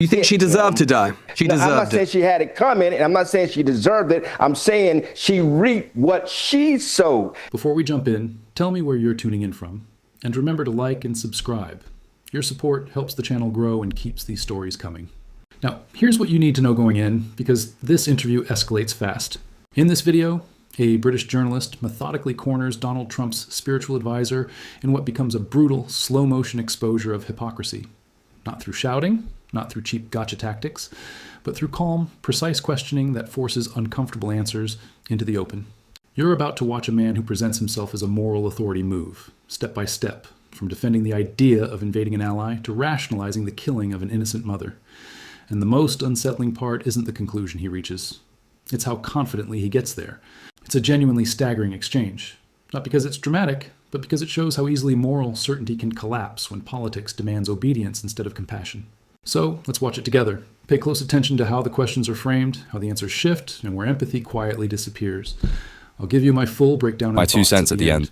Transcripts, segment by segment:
You think she deserved to die? She deserved it. I'm not saying she had it coming, and I'm not saying she deserved it. I'm saying she reaped what she sowed. Before we jump in, tell me where you're tuning in from. And remember to like and subscribe. Your support helps the channel grow and keeps these stories coming. Now, here's what you need to know going in, because this interview escalates fast. In this video, a British journalist methodically corners Donald Trump's spiritual advisor in what becomes a brutal, slow-motion exposure of hypocrisy. Not through shouting, not through cheap gotcha tactics, but through calm, precise questioning that forces uncomfortable answers into the open. You're about to watch a man who presents himself as a moral authority move, step by step, from defending the idea of invading an ally to rationalizing the killing of an innocent mother. And the most unsettling part isn't the conclusion he reaches. It's how confidently he gets there. It's a genuinely staggering exchange. Not because it's dramatic, but because it shows how easily moral certainty can collapse when politics demands obedience instead of compassion. So let's watch it together. Pay close attention to how the questions are framed, how the answers shift, and where empathy quietly disappears. I'll give you my full breakdown. My 2 cents at the end.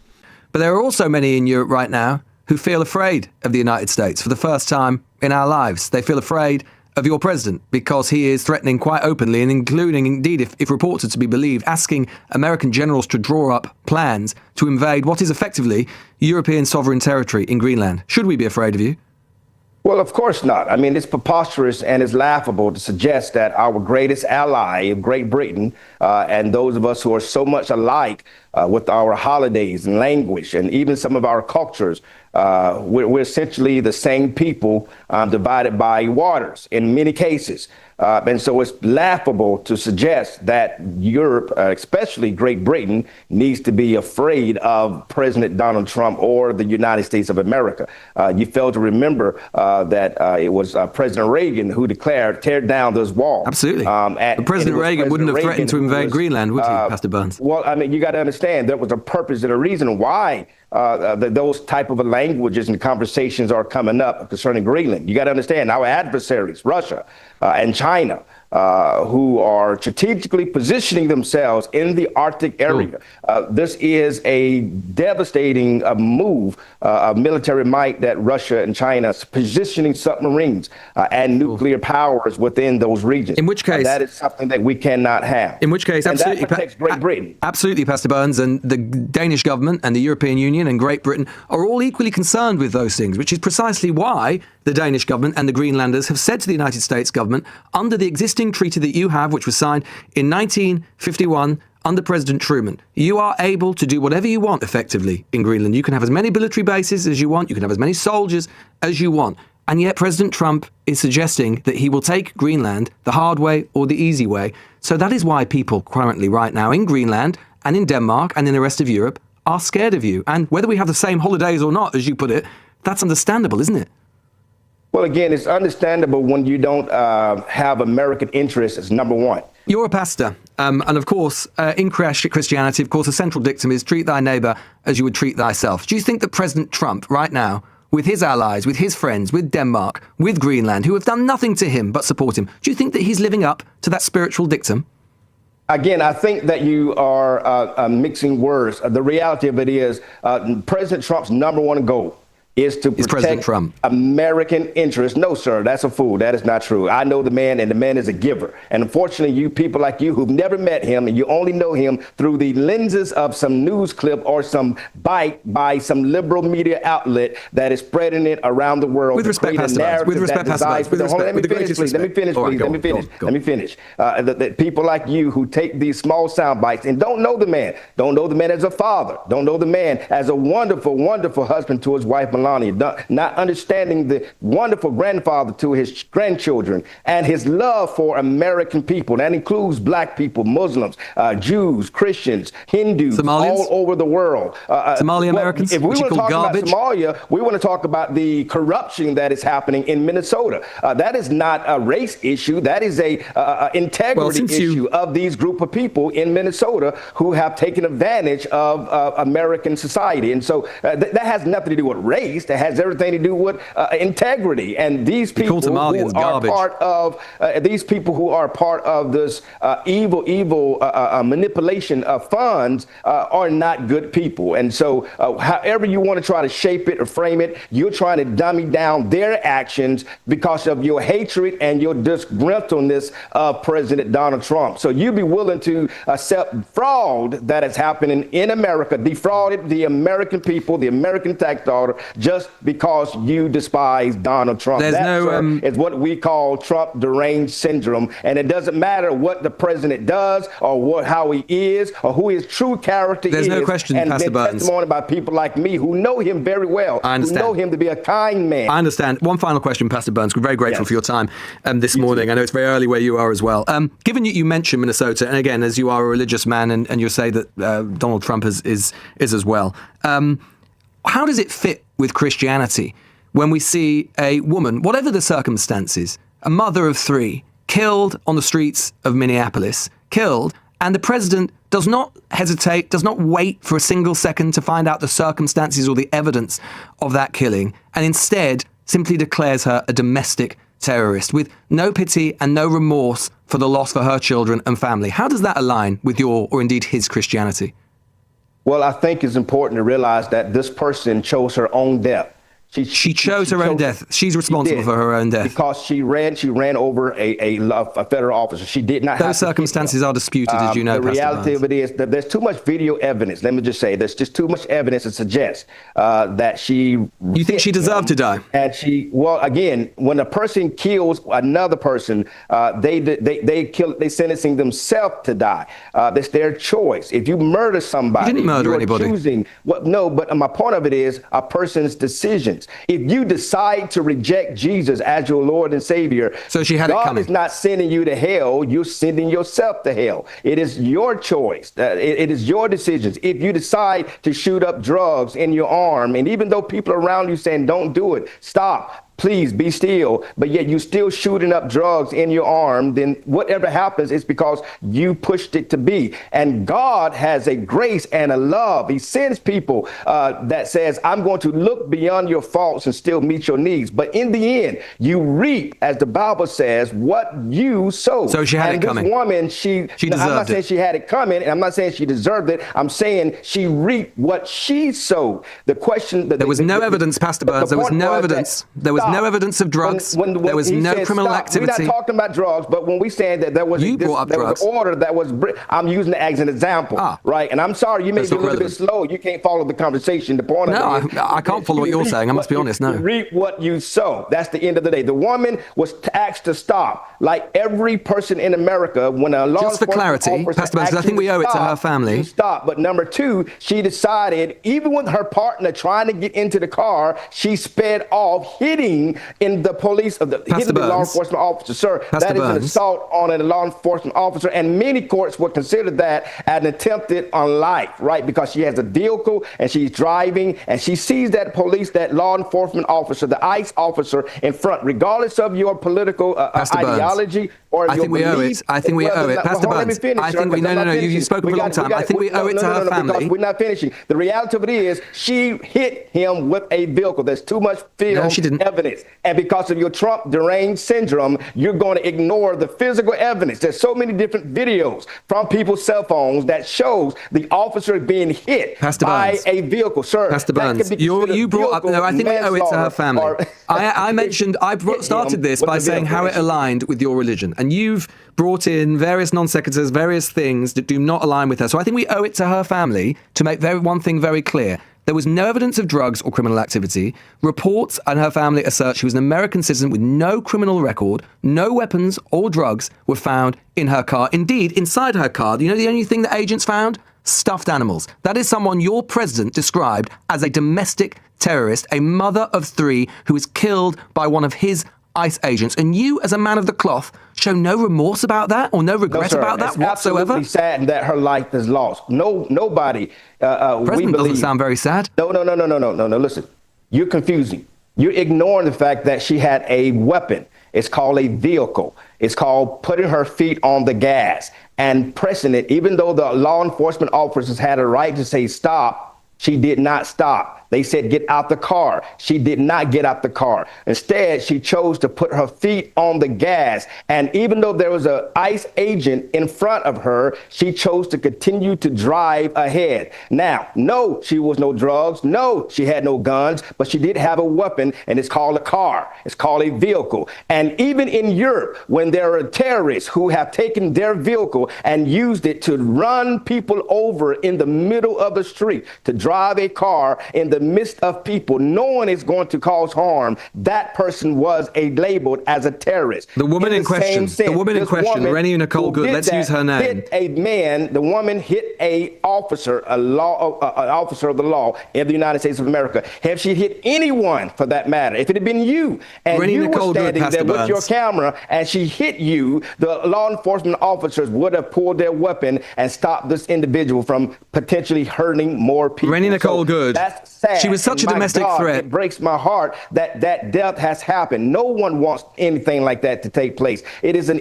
But there are also many in Europe right now who feel afraid of the United States for the first time in our lives. They feel afraid of your president because he is threatening quite openly, and including, indeed, if reports are to be believed, asking American generals to draw up plans to invade what is effectively European sovereign territory in Greenland. Should we be afraid of you? Well, of course not. I mean, it's preposterous and it's laughable to suggest that our greatest ally, Great Britain, and those of us who are so much alike with our holidays and language and even some of our cultures, we're essentially the same people divided by waters in many cases. And so it's laughable to suggest that Europe, especially Great Britain, needs to be afraid of President Donald Trump or the United States of America. You fail to remember that it was President Reagan who declared, tear down those walls. Absolutely. But President Reagan wouldn't have threatened to invade Greenland, would he, Pastor Burns? Well, I mean, you got to understand there was a purpose and a reason why those type of languages and conversations are coming up concerning Greenland. You got to understand our adversaries, Russia and China, who are strategically positioning themselves in the Arctic area. This is a devastating move of military might that Russia and China is positioning submarines and nuclear powers within those regions. In which case, that is something that we cannot have. In which case, absolutely, that protects Great Britain. Absolutely, Pastor Burns, and the Danish government and the European Union and Great Britain are all equally concerned with those things, which is precisely why the Danish government and the Greenlanders have said to the United States government, under the existing treaty that you have, which was signed in 1951 under President Truman, you are able to do whatever you want effectively in Greenland. You can have as many military bases as you want. You can have as many soldiers as you want. And yet President Trump is suggesting that he will take Greenland the hard way or the easy way. So that is why people currently right now in Greenland and in Denmark and in the rest of Europe are scared of you. And whether we have the same holidays or not, as you put it, that's understandable, isn't it? Well, again, it's understandable when you don't have American interests as number one. You're a pastor. And of course, in Christianity, of course, a central dictum is treat thy neighbor as you would treat thyself. Do you think that President Trump right now, with his allies, with his friends, with Denmark, with Greenland, who have done nothing to him but support him, do you think that he's living up to that spiritual dictum? Again, I think that you are mixing words. The reality of it is President Trump's number one goal is to protect American interests. No, sir, that's a fool. That is not true. I know the man, and the man is a giver. And unfortunately, you people like you who've never met him, and you only know him through the lenses of some news clip or some bite by some liberal media outlet that is spreading it around the world. With respect, Pastor Burns. With respect, Pastor Burns. Let me finish, please. Let me finish, please. Let me finish. The people like you who take these small sound bites and don't know the man, don't know the man as a father, don't know the man as a wonderful, wonderful husband to his wife, not understanding the wonderful grandfather to his grandchildren and his love for American people. That includes black people, Muslims, Jews, Christians, Hindus, all over the world. Somali Americans, if we want to talk garbage. about Somalia, we want to talk about the corruption that is happening in Minnesota. That is not a race issue. That is a integrity issue of these group of people in Minnesota who have taken advantage of American society. And so that has nothing to do with race. based. It has everything to do with integrity. And these people who are part of this evil manipulation of funds are not good people. And so however you want to try to shape it or frame it, you're trying to dummy down their actions because of your hatred and your disgruntledness of President Donald Trump. So you'd be willing to accept fraud that is happening in America, defrauded the American people, the American tax dollar, just because you despise Donald Trump. That is what we call Trump deranged syndrome. And it doesn't matter what the president does or how he is or who his true character is. There's no question, and Pastor Burns. Testimony by people like me who know him very well, who know him to be a kind man. I understand. One final question, Pastor Burns. We're very grateful for your time this morning. I know it's very early where you are as well. Given you mentioned Minnesota, and again, as you are a religious man, and you say that Donald Trump is as well, how does it fit with Christianity when we see a woman, whatever the circumstances, a mother of three, killed on the streets of Minneapolis, and the president does not hesitate, does not wait for a single second to find out the circumstances or the evidence of that killing, and instead simply declares her a domestic terrorist with no pity and no remorse for the loss for her children and family? How does that align with your, or indeed his, Christianity? Well, I think it's important to realize that this person chose her own death. She chose her own death. She's responsible for her own death. Because she ran over a federal officer. She did not have those circumstances are disputed, as you know, the reality of it is that there's too much video evidence. Let me just say, there's just too much evidence to suggest that she... You think she deserved to die? And well, again, when a person kills another person, they sentencing themselves to die. That's their choice. If you murder somebody... You didn't murder anybody. No, but my point of it is a person's decisions. If you decide to reject Jesus as your Lord and Savior, so she had God is not sending you to hell. You're sending yourself to hell. It is your choice. It is your decisions. If you decide to shoot up drugs in your arm, and even though people around you saying, don't do it, stop. Please be still, but yet you still shooting up drugs in your arm, then whatever happens is because you pushed it to be. And God has a grace and a love. He sends people that says, I'm going to look beyond your faults and still meet your needs. But in the end, you reap, as the Bible says, what you sow. So she had it coming. This woman, she deserved I'm not saying she had it coming, and I'm not saying she deserved it. I'm saying she reaped what she sowed. The question... There was no evidence, Pastor Burns. There was no evidence. There was no evidence of drugs. There was no criminal activity. We're not talking about drugs, but when we say that there was an order that was, I'm using it as an example, right? And I'm sorry, you may be a little bit slow. You can't follow the conversation. The point of it is, I can't follow what you're saying. I must be honest. No. You reap what you sow. That's the end of the day. The woman was asked to stop, like every person in America. When a law just for clarity, Pastor Burns, I think we owe it to her family. Stop. But number two, she decided, even with her partner trying to get into the car, she sped off, hitting in the police of hitting the law enforcement officer. Sir, that is an assault on a law enforcement officer, and many courts would consider that an attempted on life, right? Because she has a vehicle and she's driving and she sees that law enforcement officer, the ICE officer in front, regardless of your political ideology or your belief. I think we owe it. Pastor Burns, I think we, no, you've spoken for a long time. I think we owe it to her family. We're not finishing. The reality of it is she hit him with a vehicle. There's too much film evidence. And because of your Trump deranged syndrome, you're going to ignore the physical evidence. There's so many different videos from people's cell phones that shows the officer being hit by a vehicle. Sir, Pastor Burns, you brought up, no, I think we owe it to her family. I mentioned, started this by saying how it aligned with your religion. And you've brought in various non sequiturs, various things that do not align with her. So I think we owe it to her family to make one thing very clear. There was no evidence of drugs or criminal activity. Reports and her family assert she was an American citizen with no criminal record. No weapons or drugs were found in her car. Indeed, inside her car, you know the only thing that agents found? Stuffed animals. That is someone your president described as a domestic terrorist, a mother of three who was killed by one of his ICE agents. And you, as a man of the cloth, show no remorse about that or no regret about that whatsoever? It's absolutely sad that her life is lost. Nobody. President doesn't sound very sad. No. Listen, you're confusing. You're ignoring the fact that she had a weapon. It's called a vehicle. It's called putting her feet on the gas and pressing it, even though the law enforcement officers had a right to say stop. She did not stop. They said, get out the car. She did not get out the car. Instead, she chose to put her feet on the gas. And even though there was an ICE agent in front of her, she chose to continue to drive ahead. Now, no, she was no drugs. No, she had no guns, but she did have a weapon, and it's called a car. It's called a vehicle. And even in Europe, when there are terrorists who have taken their vehicle and used it to run people over in the middle of the street, to drive a car in the midst of people, knowing it's going to cause harm, that person was labeled as a terrorist. The woman in question, Rennie Nicole Good, let's use her name. Hit a man, the woman hit a officer, an officer of the law in the United States of America. Have she hit anyone for that matter? If it had been you and Rennie you Nicole were standing Good, there with Burns. your camera and she hit you, the law enforcement officers would have pulled their weapon and stopped this individual from potentially hurting more people. Rennie Nicole Good. That's sad. She was such a domestic threat. It breaks my heart that death has happened. No one wants anything like that to take place. It is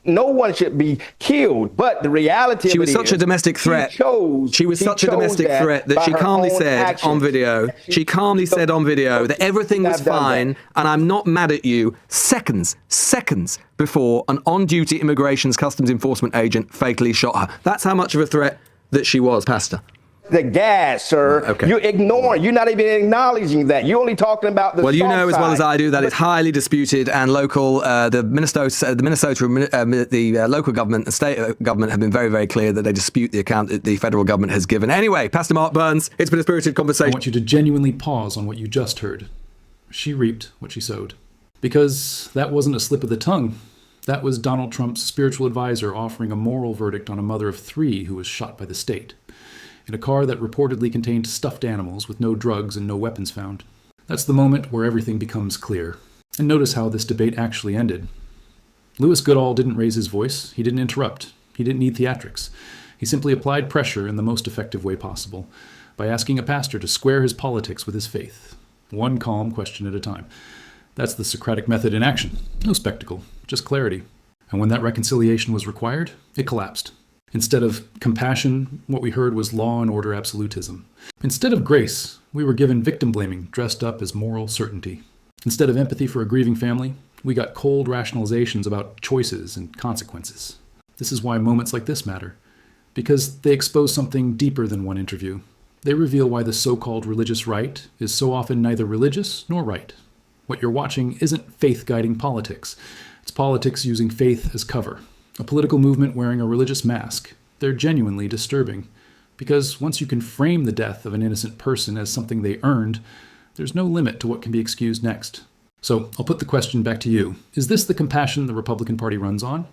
no one should be killed, but the reality of it is, she was such a domestic threat. She was such a domestic threat that she calmly said on video. She calmly said on video that everything was fine, and I'm not mad at you. Seconds before an on-duty Immigrations Customs Enforcement agent fatally shot her. That's how much of a threat that she was, Pastor. The gas, sir. Okay. You're ignoring. You're not even acknowledging that. You're only talking about the. Well, you know as well as I do that but it's highly disputed, and local, the local government, the state government have been very, very clear that they dispute the account that the federal government has given. Anyway, Pastor Mark Burns, it's been a spirited conversation. I want you to genuinely pause on what you just heard. She reaped what she sowed. Because that wasn't a slip of the tongue. That was Donald Trump's spiritual advisor offering a moral verdict on a mother of 3 who was shot by the state in a car that reportedly contained stuffed animals with no drugs and no weapons found. That's the moment where everything becomes clear. And notice how this debate actually ended. Louis Goodall didn't raise his voice. He didn't interrupt. He didn't need theatrics. He simply applied pressure in the most effective way possible by asking a pastor to square his politics with his faith, one calm question at a time. That's the Socratic method in action. No spectacle, just clarity. And when that reconciliation was required, it collapsed. Instead of compassion, what we heard was law and order absolutism. Instead of grace, we were given victim blaming dressed up as moral certainty. Instead of empathy for a grieving family, we got cold rationalizations about choices and consequences. This is why moments like this matter, because they expose something deeper than one interview. They reveal why the so-called religious right is so often neither religious nor right. What you're watching isn't faith-guiding politics. It's politics using faith as cover. A political movement wearing a religious mask. They're genuinely disturbing. Because once you can frame the death of an innocent person as something they earned, there's no limit to what can be excused next. So I'll put the question back to you. Is this the compassion the Republican Party runs on?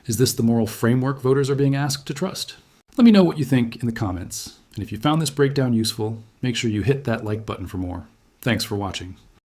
Is this the moral framework voters are being asked to trust? Let me know what you think in the comments. And if you found this breakdown useful, make sure you hit that like button for more. Thanks for watching.